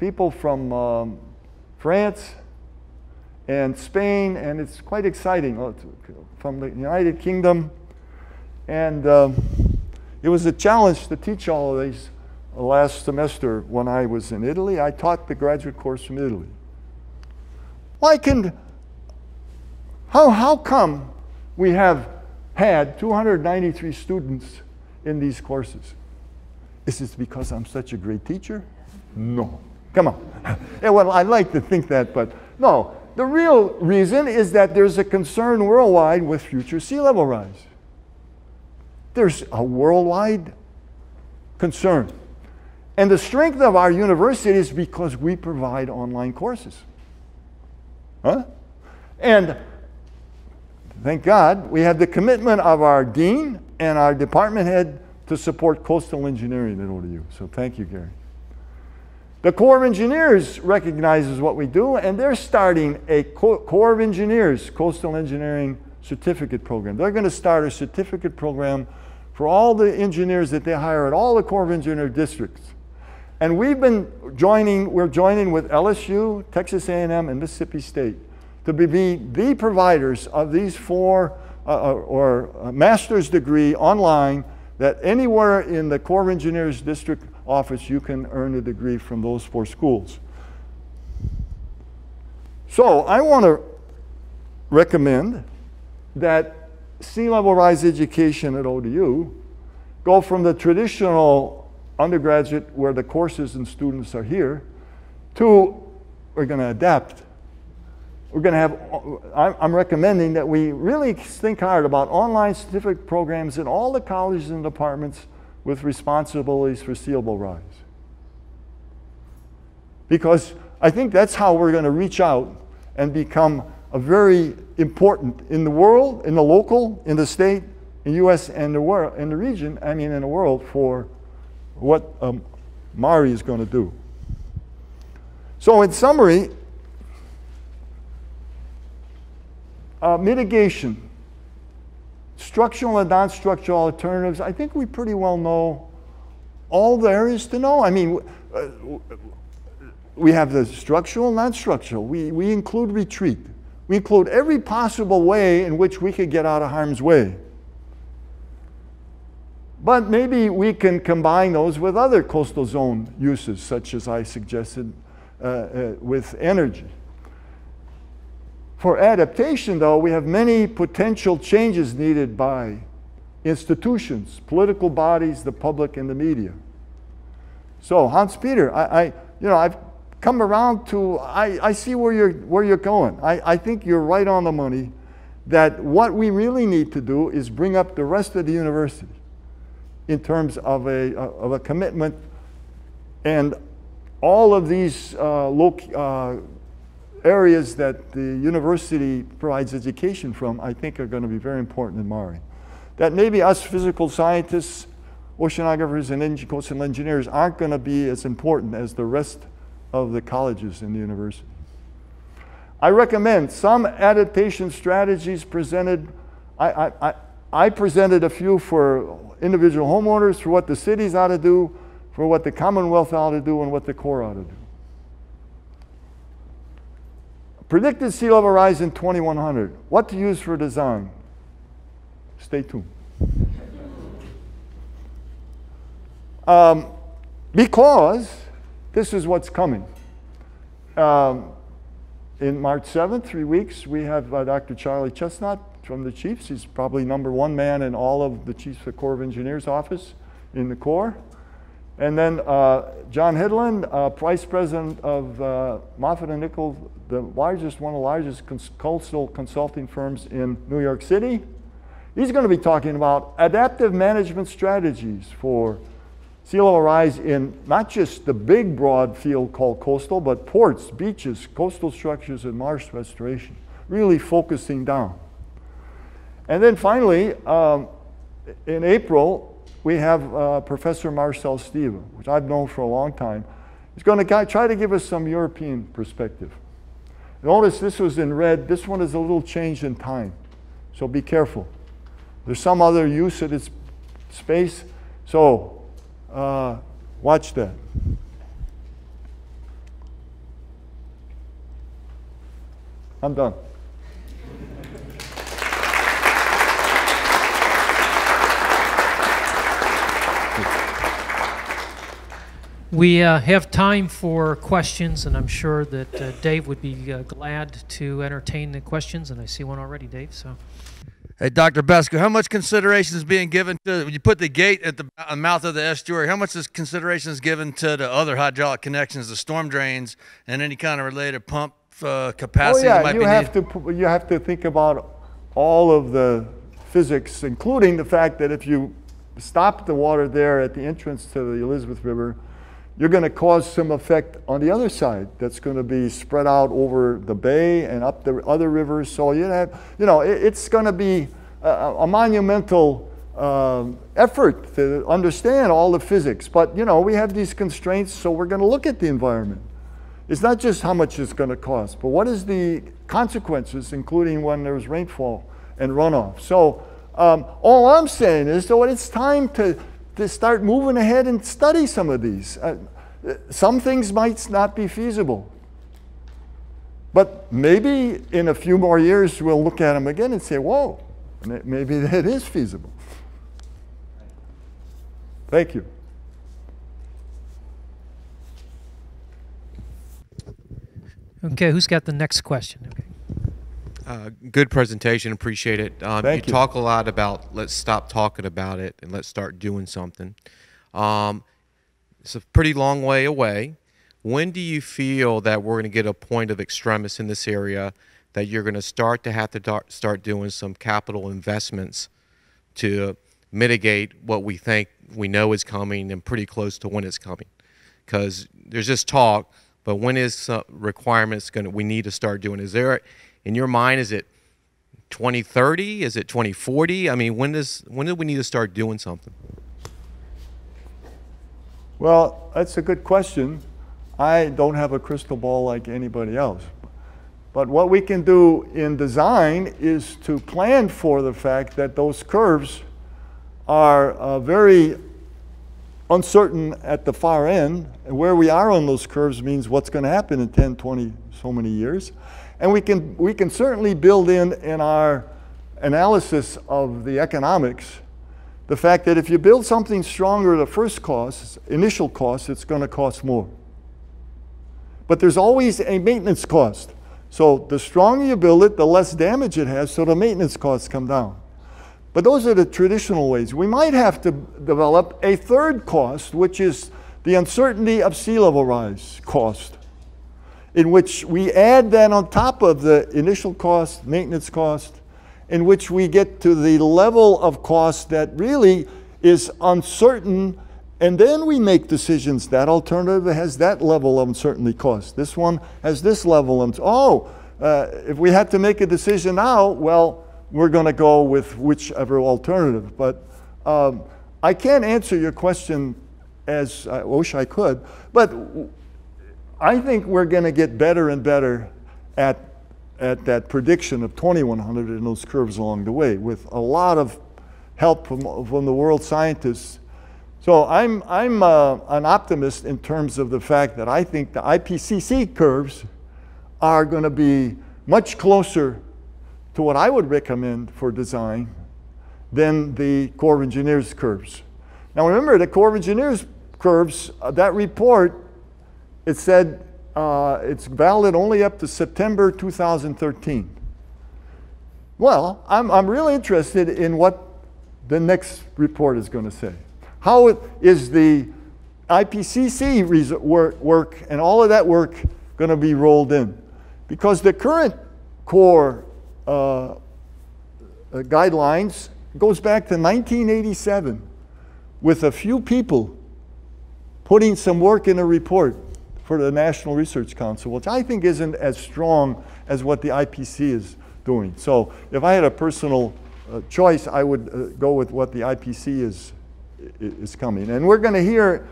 people from France and Spain, and it's quite exciting, from the United Kingdom. And it was a challenge to teach all of these last semester when I was in Italy. I taught the graduate course from Italy. How come we have had 293 students in these courses? Is it because I'm such a great teacher? No. Come on. Yeah, well, I like to think that, but no. The real reason is that there's a concern worldwide with future sea level rise. There's a worldwide concern. And the strength of our university is because we provide online courses. Huh? And thank God, we have the commitment of our dean and our department head to support coastal engineering at ODU. So thank you, Gary. The Corps of Engineers recognizes what we do, and they're starting a Corps of Engineers coastal engineering certificate program. They're going to start a certificate program for all the engineers that they hire at all the Corps of Engineer districts. And we're joining with LSU, Texas A&M, and Mississippi State to be the providers of these four master's degree online, that anywhere in the Corps of Engineers district office you can earn a degree from those four schools. So I want to recommend that sea level rise education at ODU go from the traditional undergraduate where the courses and students are here to, we're going to adapt. We're going to have, I'm recommending that we really think hard about online certificate programs in all the colleges and departments with responsibilities for sea level rise. Because I think that's how we're going to reach out and become a very important in the world, in the local, in the state, in the U.S. and the world, in the region, I mean in the world, for what MARI is going to do. So in summary, mitigation, structural and non-structural alternatives, I think we pretty well know all there is to know. I mean, we have the structural, non-structural. We include retreat. We include every possible way in which we could get out of harm's way. But maybe we can combine those with other coastal zone uses, such as I suggested with energy. For adaptation, though, we have many potential changes needed by institutions, political bodies, the public, and the media. So, Hans-Peter, I've come around to, I see where you're going. I think you're right on the money that what we really need to do is bring up the rest of the university in terms of a commitment, and all of these areas that the university provides education from, I think are going to be very important in MARI. That maybe us physical scientists, oceanographers, and coastal engineers aren't going to be as important as the rest of the colleges in the university. I recommend some adaptation strategies presented. I presented a few for individual homeowners, for what the cities ought to do, for what the Commonwealth ought to do, and what the Corps ought to do. Predicted sea level rise in 2100. What to use for design? Stay tuned. Because this is what's coming. In March 7th, 3 weeks, we have Dr. Charlie Chestnut from the Chiefs. He's probably #1 man in all of the Chiefs of the Corps of Engineers office in the Corps. And then John Hedlund, Vice President of Moffitt & Nichols, one of the largest coastal consulting firms in New York City. He's going to be talking about adaptive management strategies for sea level rise in not just the big broad field called coastal, but ports, beaches, coastal structures, and marsh restoration, really focusing down. And then finally, in April, we have Professor Marcel Steva, which I've known for a long time. He's going to try to give us some European perspective. Notice this was in red. This one is a little changed in time, so be careful. There's some other use of this space, so watch that. I'm done. We have time for questions, and I'm sure that Dave would be glad to entertain the questions, and I see one already, Dave. So, hey, Dr. Basco, how much consideration is being given to, when you put the gate at the mouth of the estuary, how much consideration is given to the other hydraulic connections, the storm drains, and any kind of related pump capacity that might be needed? You have to think about all of the physics, including the fact that if you stop the water there at the entrance to the Elizabeth River, you're going to cause some effect on the other side that's going to be spread out over the bay and up the other rivers. So it's going to be a monumental effort to understand all the physics. But we have these constraints, so we're going to look at the environment. It's not just how much it's going to cost, but what is the consequences, including when there's rainfall and runoff. So all I'm saying is that it's time to start moving ahead and study some of these. Some things might not be feasible. But maybe in a few more years we'll look at them again and say, whoa, maybe that is feasible. Thank you. Okay, who's got the next question? Okay. Good presentation, appreciate it. Thank you. Talk a lot about let's stop talking about it and let's start doing something. It's a pretty long way away. When do you feel that we're going to get a point of extremis in this area that you're going to have to start doing some capital investments to mitigate what we know is coming and pretty close to when it's coming? Because there's just talk, but when is requirements we need to start doing? Is there, in your mind, is it 2030? Is it 2040? I mean, when do we need to start doing something? Well, that's a good question. I don't have a crystal ball like anybody else. But what we can do in design is to plan for the fact that those curves are very uncertain at the far end. And where we are on those curves means what's going to happen in 10, 20, so many years. And we can certainly build in our analysis of the economics the fact that if you build something stronger, the first cost, initial cost, it's going to cost more. But there's always a maintenance cost. So the stronger you build it, the less damage it has, so the maintenance costs come down. But those are the traditional ways. We might have to develop a third cost, which is the uncertainty of sea level rise cost, in which we add that on top of the initial cost, maintenance cost, in which we get to the level of cost that really is uncertain, and then we make decisions. That alternative has that level of uncertainty cost. This one has this level of, if we had to make a decision now, well, we're going to go with whichever alternative. But I can't answer your question as I wish I could, but I think we're going to get better and better at that prediction of 2100 in those curves along the way, with a lot of help from the world scientists. So I'm an optimist in terms of the fact that I think the IPCC curves are going to be much closer to what I would recommend for design than the Corps of Engineers curves. Now remember, the Corps of Engineers curves, that report, it said it's valid only up to September 2013. Well, I'm really interested in what the next report is going to say. How is the IPCC work and all of that work going to be rolled in? Because the current core guidelines goes back to 1987 with a few people putting some work in a report for the National Research Council, which I think isn't as strong as what the IPC is doing. So if I had a personal choice, I would go with what the IPC is coming. And we're going to hear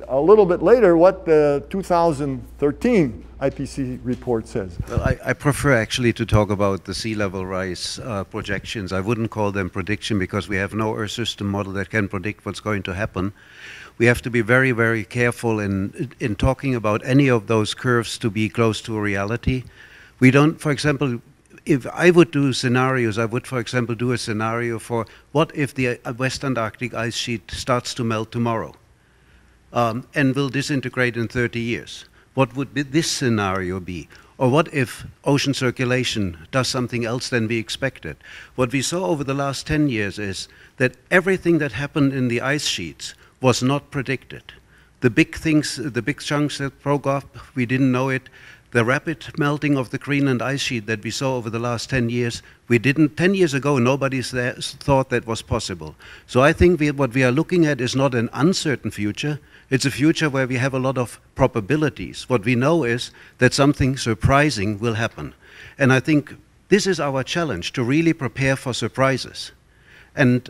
a little bit later what the 2013 IPC report says. Well, I prefer actually to talk about the sea level rise projections. I wouldn't call them prediction because we have no Earth system model that can predict what's going to happen. We have to be very, very careful in talking about any of those curves to be close to a reality. We don't, for example, if I would do scenarios, I would, for example, do a scenario for what if the West Antarctic ice sheet starts to melt tomorrow and will disintegrate in 30 years? What would this scenario be? Or what if ocean circulation does something else than we expected? What we saw over the last 10 years is that everything that happened in the ice sheets was not predicted. The big things, the big chunks that broke off, we didn't know it. The rapid melting of the Greenland ice sheet that we saw over the last 10 years, 10 years ago, nobody thought that was possible. So I think what we are looking at is not an uncertain future. It's a future where we have a lot of probabilities. What we know is that something surprising will happen. And I think this is our challenge, to really prepare for surprises. And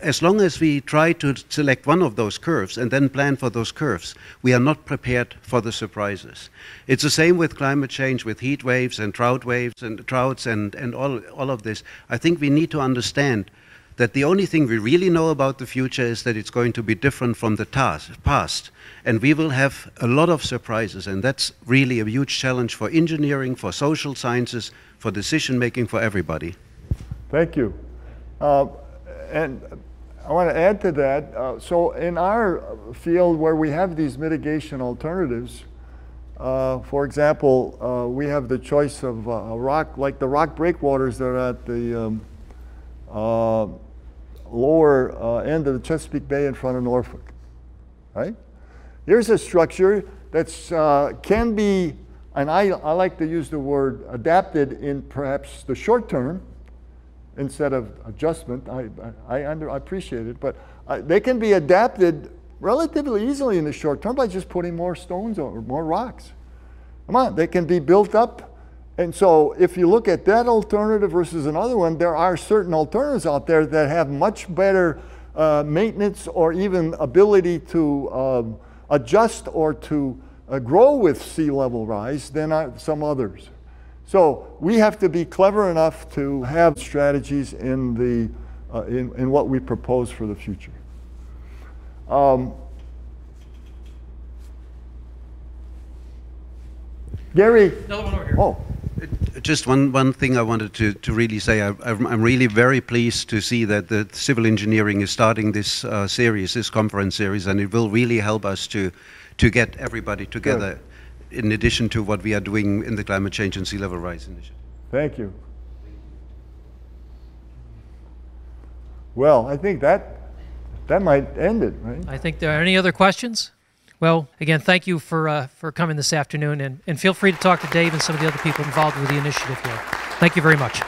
as long as we try to select one of those curves and then plan for those curves, we are not prepared for the surprises. It's the same with climate change, with heat waves and droughts and all of this. I think we need to understand that the only thing we really know about the future is that it's going to be different from the past. And we will have a lot of surprises, and that's really a huge challenge for engineering, for social sciences, for decision making, for everybody. Thank you. And I want to add to that. So in our field where we have these mitigation alternatives, for example, we have the choice of a rock, like the rock breakwaters that are at the lower end of the Chesapeake Bay in front of Norfolk, right? Here's a structure that's can be, and I like to use the word adapted in perhaps the short term instead of adjustment. I appreciate it, but they can be adapted relatively easily in the short term by just putting more stones or more rocks. Come on, they can be built up. And so if you look at that alternative versus another one, there are certain alternatives out there that have much better maintenance or even ability to adjust or to grow with sea level rise than some others. So we have to be clever enough to have strategies in what we propose for the future. Gary. Another one over here. Oh. Just one thing I wanted to really say. I'm really very pleased to see that the civil engineering is starting this series, this conference series, and it will really help us to get everybody together. Good. In addition to what we are doing in the climate change and sea level rise initiative. Thank you. Well, I think that might end it, right? I think there are any other questions? Well, again, thank you for coming this afternoon, and feel free to talk to Dave and some of the other people involved with the initiative here. Thank you very much.